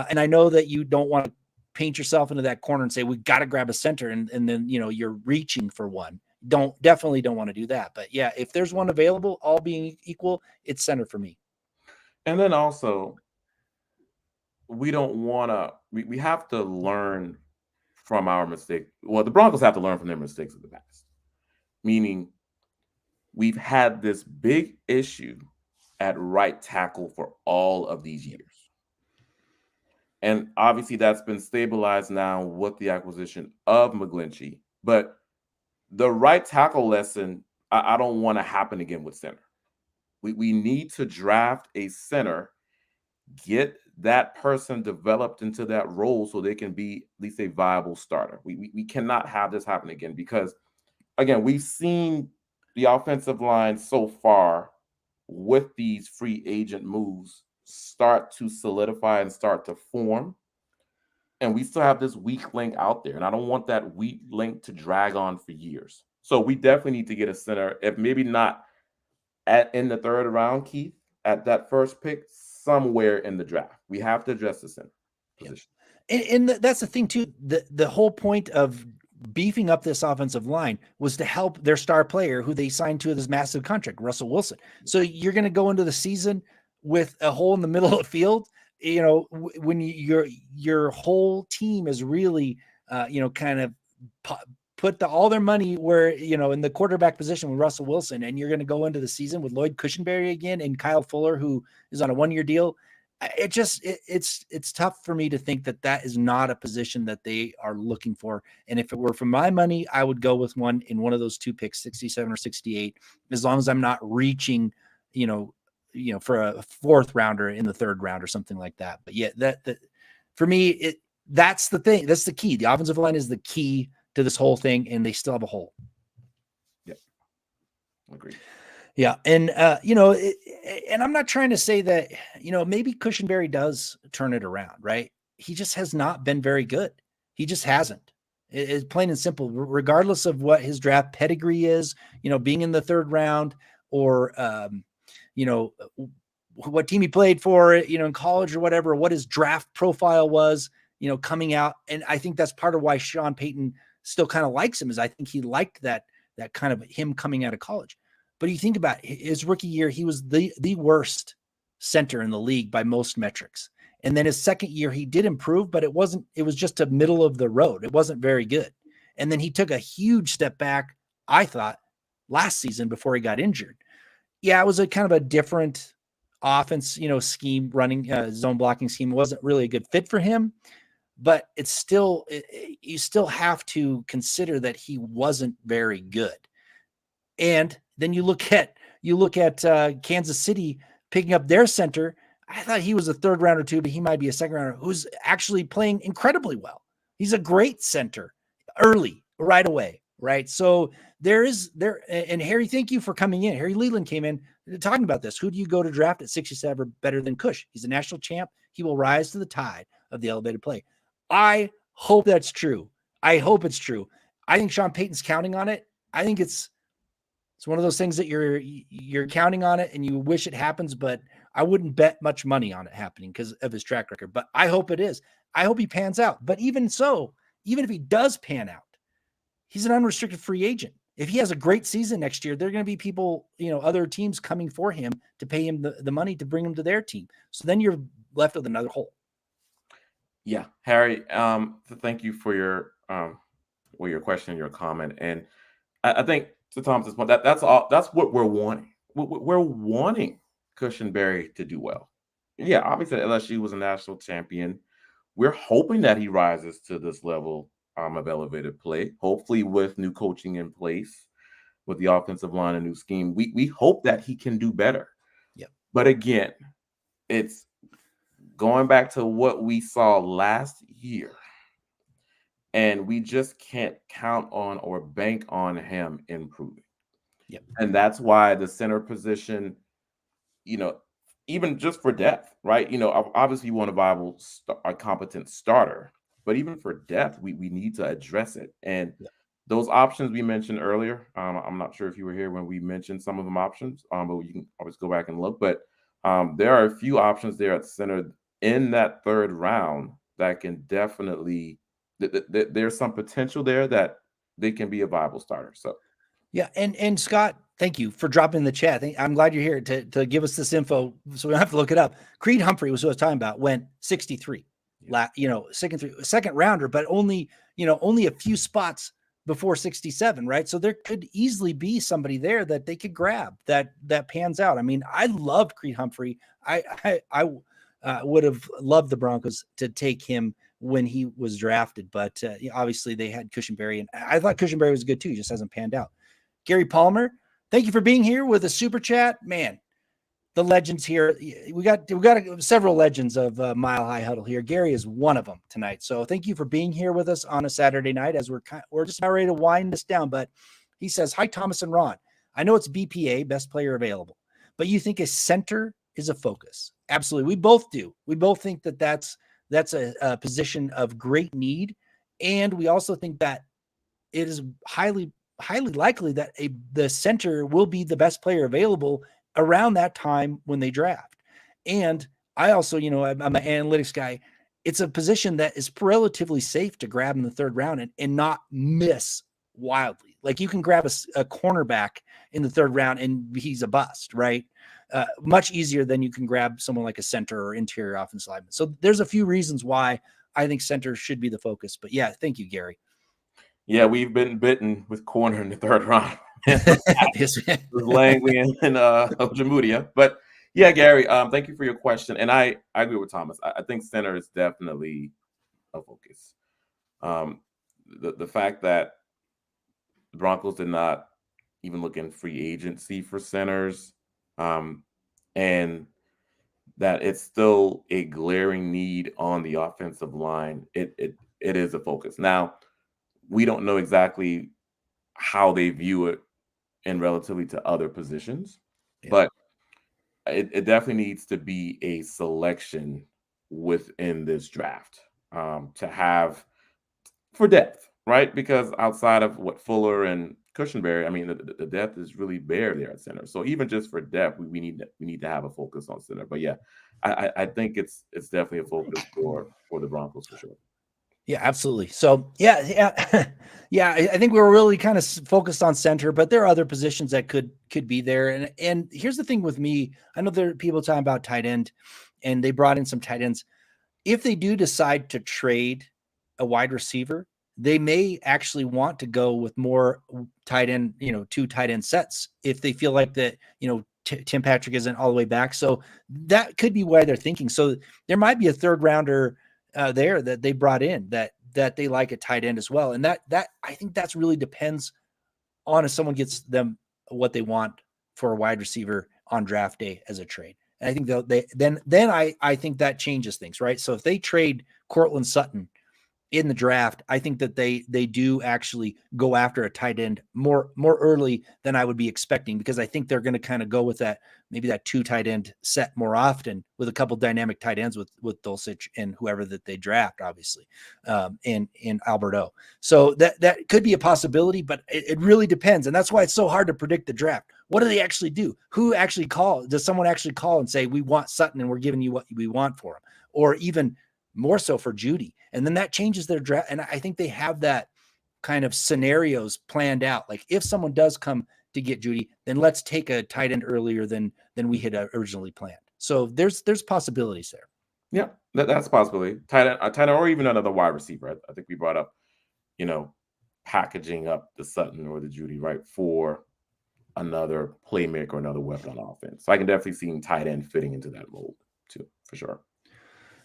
A: And I know that you don't want to paint yourself into that corner and say, we got to grab a center. And then, you're reaching for one. Definitely don't want to do that. But yeah, if there's one available, all being equal, it's center for me.
B: And then also, we don't want to, we have to learn from our mistake. Well, the Broncos have to learn from their mistakes of the past, meaning we've had this big issue at right tackle for all of these years. And obviously that's been stabilized now with the acquisition of McGlinchey. But the right tackle lesson, I don't want to happen again with center. We need to draft a center, get that person developed into that role so they can be at least a viable starter. We cannot have this happen again because, again, we've seen the offensive line so far with these free agent moves start to solidify and start to form. And we still have this weak link out there. And I don't want that weak link to drag on for years. So we definitely need to get a center, if maybe not in the 3rd round, Keith, at that first pick, somewhere in the draft. We have to address the center position.
A: And that's the thing too. The whole point of beefing up this offensive line was to help their star player who they signed to this massive contract, Russell Wilson. So you're going to go into the season with a hole in the middle of the field, when your whole team is really, kind of put all their money where, in the quarterback position with Russell Wilson, and you're going to go into the season with Lloyd Cushenberry again and Kyle Fuller, who is on a 1-year deal. It's tough for me to think that is not a position that they are looking for. And if it were for my money, I would go with one in one of those 2 picks, 67 or 68, as long as I'm not reaching, for a 4th rounder in the 3rd round or something like that. But yeah, that for me, that's the thing. That's the key. The offensive line is the key to this whole thing, and they still have a hole.
B: Yeah, agree.
A: Yeah, and and I'm not trying to say that maybe Cushenberry does turn it around, right? He just has not been very good. He just hasn't. It's plain and simple. Regardless of what his draft pedigree is, being in the third round or you know what team he played for, in college or whatever, what his draft profile was, coming out, and I think that's part of why Sean Payton still kind of likes him. Is I think he liked that kind of him coming out of college. But you think about his rookie year, he was the worst center in the league by most metrics. And then his second year, he did improve, but it was just a middle of the road. It wasn't very good. And then he took a huge step back, I thought, last season before he got injured. Yeah, it was a kind of a different offense, scheme, running zone blocking scheme. It wasn't really a good fit for him, but it's still, you still have to consider that he wasn't very good. And then you look at Kansas City picking up their center. I thought he was a third rounder too, but he might be a second rounder who's actually playing incredibly well. He's a great center early, right away, right? So and Harry, thank you for coming in. Harry Leland came in talking about this. Who do you go to draft at 67 better than Cush? He's a national champ. He will rise to the tide of the elevated play. I hope that's true. I hope it's true. I think Sean Payton's counting on it. I think it's one of those things that you're counting on it and you wish it happens, but I wouldn't bet much money on it happening because of his track record. But I hope it is. I hope he pans out. But even so, even if he does pan out, he's an unrestricted free agent. If he has a great season next year, there are going to be people, other teams coming for him to pay him the money to bring him to their team. So then you're left with another hole.
B: Yeah, Harry. Thank you for your question, your comment, and I think to Thomas's point, that's all. That's what we're wanting. We're wanting Cushenberry to do well. Yeah, obviously LSU was a national champion. We're hoping that he rises to this level of elevated play. Hopefully, with new coaching in place, with the offensive line and new scheme, we hope that he can do better.
A: Yep.
B: But again, it's going back to what we saw last year. And we just can't count on or bank on him improving.
A: Yep.
B: And that's why the center position, even just for depth, right? Obviously you want a viable, a competent starter, but even for depth, we need to address it. And those options we mentioned earlier, I'm not sure if you were here when we mentioned some of them options, but you can always go back and look. But there are a few options there at center in that third round that can definitely there's some potential there that they can be a viable starter. So,
A: yeah, and Scott, thank you for dropping in the chat. I'm glad you're here to give us this info, so we don't have to look it up. Creed Humphrey was what I was talking about. Went 63, second rounder, but only a few spots before 67, right? So there could easily be somebody there that they could grab that pans out. I mean, I loved Creed Humphrey. I would have loved the Broncos to take him when he was drafted, but obviously they had Cushenberry, and I thought Cushenberry was good too. He just hasn't panned out. Gary Palmer, thank you for being here with a super chat. Man, the legends here. We got several legends of Mile High Huddle here. Gary is one of them tonight. So thank you for being here with us on a Saturday night as we're just about ready to wind this down. But he says, hi, Thomas and Ron. I know it's BPA, best player available, but you think a center is a focus. Absolutely. We both do. We both think that that's a position of great need. And we also think that it is highly likely that the center will be the best player available around that time when they draft. And I also, I'm an analytics guy. It's a position that is relatively safe to grab in the third round and not miss wildly. Like you can grab a cornerback in the third round and he's a bust, right? Much easier than you can grab someone like a center or interior offensive lineman. So there's a few reasons why I think center should be the focus. But yeah, thank you, Gary.
B: Yeah, we've been bitten with corner in the third round.
A: Langley
B: and Jamudia. But yeah, Gary, thank you for your question. And I agree with Thomas. I think center is definitely a focus. The fact that the Broncos did not even look in free agency for centers, and that it's still a glaring need on the offensive line. It is a focus. Now, we don't know exactly how they view it in relatively to other positions.
A: Yeah.
B: But it definitely needs to be a selection within this draft to have for depth, right? Because outside of what Fuller and Cushenberry, I mean, the depth is really bare there at center. So even just for depth, we need to have a focus on center. But yeah, I think it's definitely a focus for the Broncos for sure.
A: Yeah, absolutely. So yeah, yeah. I think we were really kind of focused on center, but there are other positions that could be there. And here's the thing with me. I know there are people talking about tight end, and they brought in some tight ends. If they do decide to trade a wide receiver, they may actually want to go with more tight end, 2 tight end sets if they feel like that, Tim Patrick isn't all the way back. So that could be why they're thinking. So there might be a third rounder there that they brought in that they like a tight end as well. And that I think that's really depends on if someone gets them what they want for a wide receiver on draft day as a trade. And I think then I think that changes things, right? So if they trade Cortland Sutton in the draft, I think that they do actually go after a tight end more early than I would be expecting, because I think they're going to kind of go with that, maybe that 2 tight end set more often, with a couple dynamic tight ends with Dulcich and whoever that they draft, obviously, in Alberto. So that could be a possibility, but it really depends, and that's why it's so hard to predict the draft. What do they actually do? Who actually call? Does someone actually call and say, we want Sutton and we're giving you what we want for him? Or even more so for Judy. And then that changes their draft. And I think they have that kind of scenarios planned out. Like, if someone does come to get Judy, then let's take a tight end earlier than we had originally planned. So there's possibilities there.
B: Yeah, that's a possibility. Tight end, or even another wide receiver. I think we brought up, packaging up the Sutton or the Judy, right, for another playmaker, another weapon on offense. So I can definitely see tight end fitting into that mold too, for sure.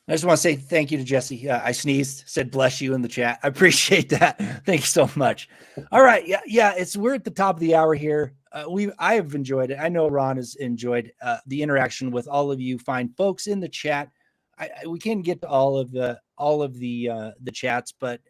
A: I just want to say thank you to Jesse. I sneezed, said bless you in the chat. I appreciate that. Thank you so much. All right. Yeah. We're at the top of the hour here. I have enjoyed it. I know Ron has enjoyed the interaction with all of you fine folks in the chat. We can't get to all of the chats, but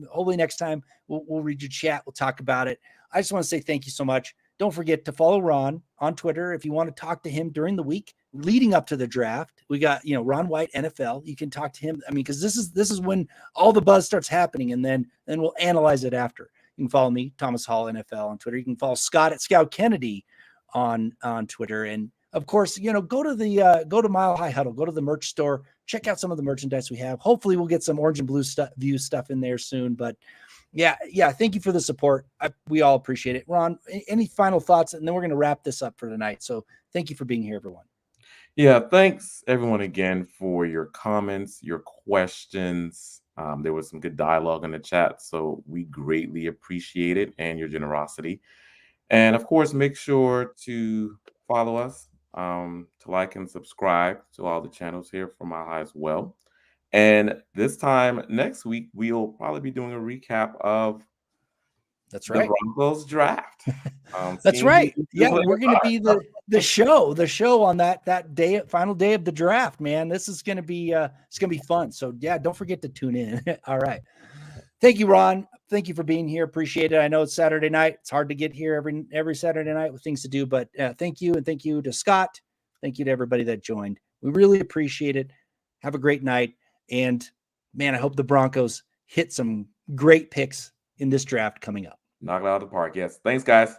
A: hopefully next time we'll read your chat. We'll talk about it. I just want to say thank you so much. Don't forget to follow Ron on Twitter if you want to talk to him during the week leading up to the draft. We got, Ron White NFL. You can talk to him. I mean, because this is when all the buzz starts happening, and then we'll analyze it after. You can follow me, Thomas Hall NFL, on Twitter. You can follow Scott at Scout Kennedy on Twitter. And of course, go to Mile High Huddle, go to the merch store, check out some of the merchandise we have. Hopefully we'll get some orange and blue view stuff in there soon. But yeah. Thank you for the support. We all appreciate it. Ron, any final thoughts? And then we're going to wrap this up for tonight. So thank you for being here, everyone.
B: Yeah, thanks everyone again for your comments, your questions. There was some good dialogue in the chat, so we greatly appreciate it and your generosity. And of course, make sure to follow us, to like and subscribe to all the channels here from Mile High as well. And this time next week, we'll probably be doing a recap of
A: That's right.
B: the Broncos draft.
A: That's right. Yeah, we're going to be the show on that day, final day of the draft, man. This is going to be it's going to be fun. So yeah, don't forget to tune in. All right. Thank you, Ron. Thank you for being here. Appreciate it. I know it's Saturday night. It's hard to get here every Saturday night with things to do, but thank you. And thank you to Scott. Thank you to everybody that joined. We really appreciate it. Have a great night. And man, I hope the Broncos hit some great picks in this draft coming up.
B: Knock it out of the park. Yes. Thanks, guys.